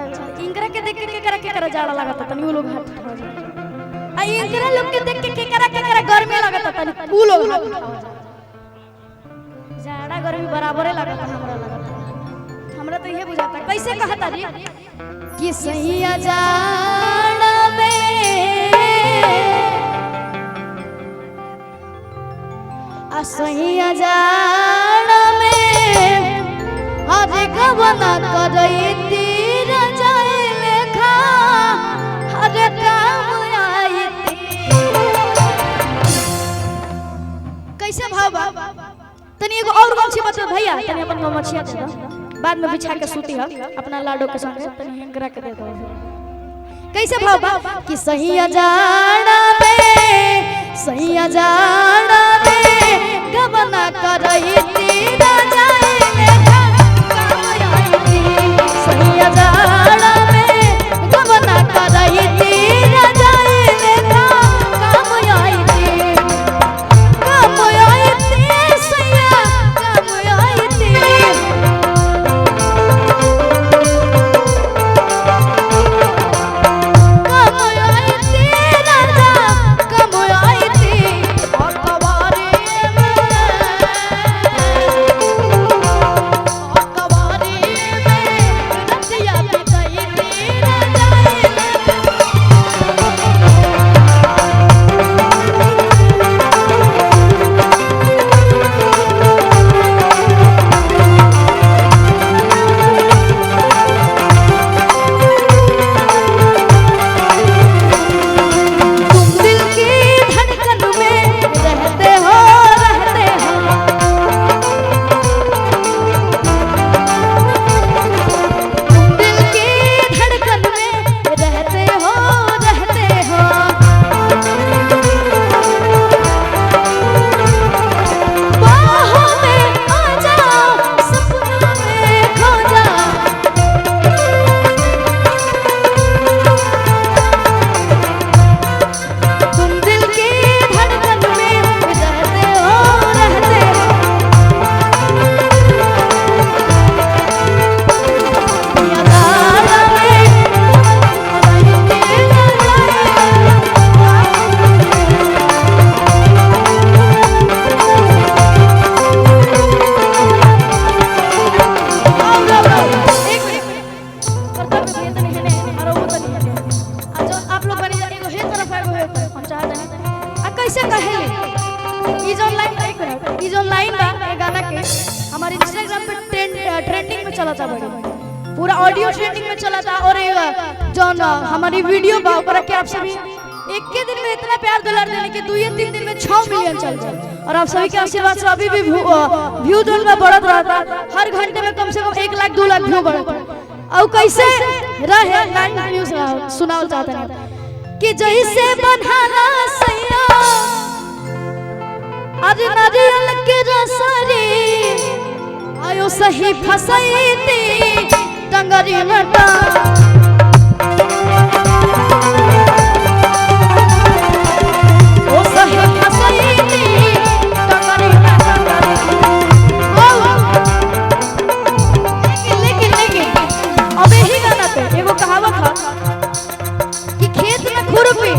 अच्छा इंकरा के देख के करा जाड़ा लगता तनी वो लोग हाथ उठाओ आ इंकरा लोग के देख के करा गर्मी लगता तनी वो लोग हाथ उठाओ जाड़ा गर्मी बराबर लगता हमरा तो ये बुझाता कैसे कहता रे कि सैया जाड़ा में आ सैया जाड़ा में आज गवना करैती रजाई लेखा हर काम आईती कैसे भावा तनी एगो और गमछी बता भैया तनी अपन गमछिया दे दो बाद में बिछा के सूती हम अपना लाडो के संग तनी हेंगरा के दे दो कैसे भावा कि सैया जाड़ा में गवना करैती रजाई लेखा काम आईती सैया जाड़ा में गवना करैती रजाई लेखा काम आईती सैया काम आईती हमारे इंस्टाग्राम पे ट्रेंडिंग में चला था बड़ी पूरा ऑडियो ट्रेंडिंग में चला था और जो हमारी वीडियो बा ऊपर के आप सभी एक के दिन में इतना प्यार दुलार देने के 2-3 दिन में 6 मिलियन चल जाए और आप सभी के आशीर्वाद से अभी भी व्यू जोन में बढ़त रहता हर घंटे में कम से कम 1 लाख 2 लाख व्यू बढ़ता और कैसे रहे लाइन न्यूज़ सुनाओ चाहते हैं कि जैसे बन्हारा सैया आज नारियल के रसरी आयो सही फसैती टंगरी नटा ओ सही फसैती टंगरी नटा लेकिन अब यही गाना पे एगो कहावत है कि खेत में खुरपी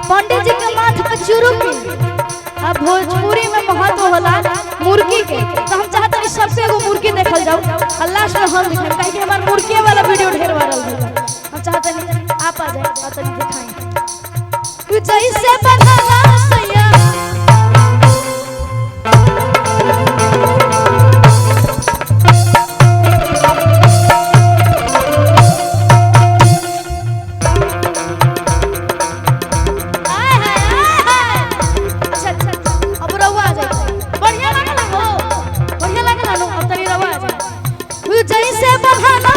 पंडित जी के माथ पे चुरुपी अब भोजपुरी में महत्व होला मुर्गी के तो हम चाहते हैं सबसे एगो मुर्गी देखल जाओ अल्लाह से हम दिखाएं काहे कि हमार मुर्गी वाला वीडियो ढेर वायरल हो हम चाहते हैं आप आ जाए और तनी दिखाएं तू जैसे बन्हारा सैया जैसे बहाना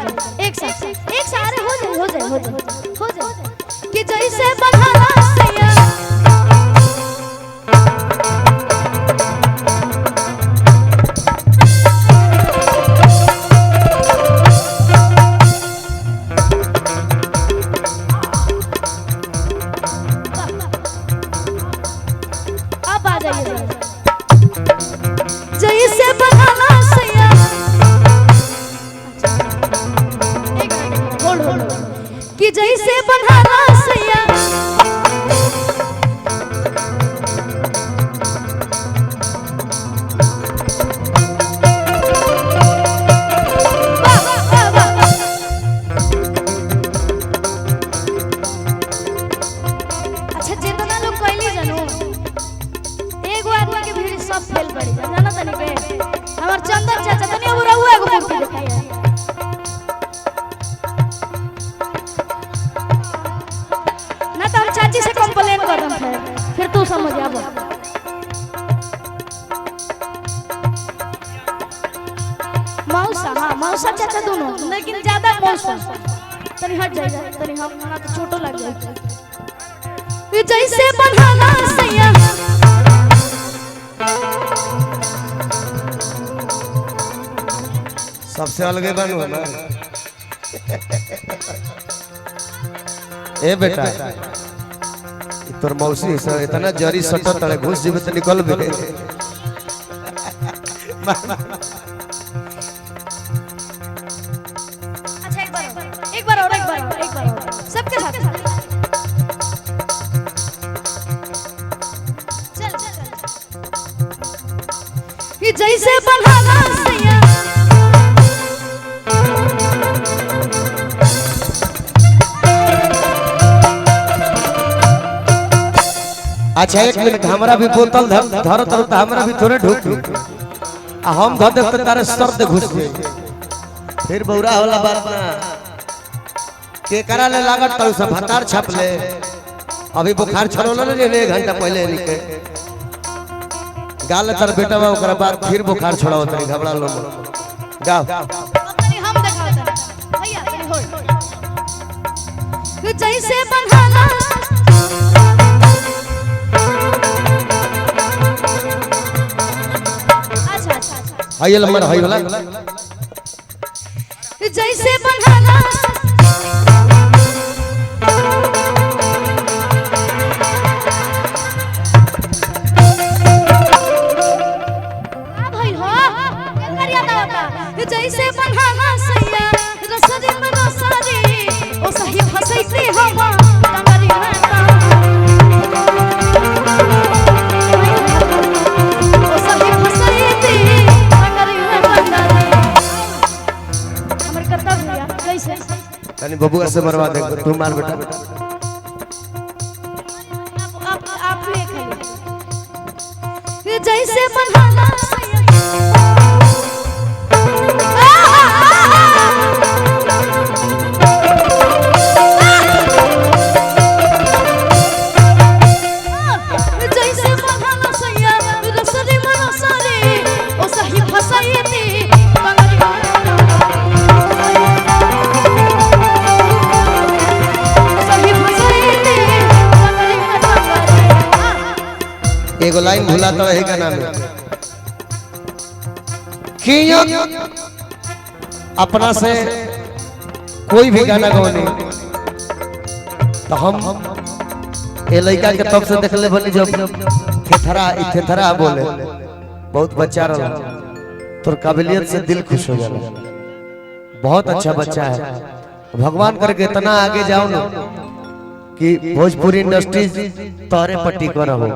जाए एक साथ अरे हो जाए कि जैसे बंधाना सैया अब आ जाइए जैसे बंधाना सैया कि जैसे बंधाना सैया अच्छा जितना लोग कहली जानू एगो आदमी के भीड़ सब फेल पड़ी जाना तनी के हमर चंदन चाचा तनी अब रहुआ एगो मूर्ति दिखाई ना तो हम चाची से कंप्लेन कर दम फिर तू समझ आबो मौसा हां मौसा चाचा दोनों लेकिन ज्यादा मौसा तनी हट जाइए तनी हम ना तो छोटो लग जाए जैसे बंधाना सैया सबसे अलगे बनू ना ए बेटा तोर मौसी से इतना जरी सटो तले घुस जीवे त निकल बे अच्छा एक बार और सबके साथ चल ये जैसे बंधाना सैया अच्छा एक मिनट हमरा भी बोतल धर तो हमरा भी थोड़े ढूक आ हम धर दे त तारे सर दे घुस गए फिर बौरा होला बात ना के करा ले लागत तो सब भतार छाप ले अभी बुखार छड़ोल ले 1 घंटा पहले निके गाल तर बेटा बा ओकरा बाद फिर बुखार छड़ाओ तनी घबरा लो गाओ तनी हम देखाओ भैया तनी होय जैसे बंधाना हाय नंबर हाय वाला जैसे बंधाना भाई हो क्या करिया दाता जैसे बंधाना सैया रसदी में रसदी ओ सही फसैती हवा कमरी हाता ओ सही फसैती तनी बबुआ से मरवा दे तू मार बेटा आप जैसे बंधाना जैसे बंधाना सैया रसरी मनसरी ओ सही फसाईती एगो लाइन भूला तो है का नाम कियो अपना से कोई भी गाना गाने तो हम ए लड़का के तब से देखले बनी जब थेथरा बोले बहुत बच्चा रहा तोर काबिलियत से दिल खुश हो जाला बहुत अच्छा बच्चा है भगवान करके इतना आगे जाओ ना कि भोजपुरी इंडस्ट्री तोरे पट्टी कर हो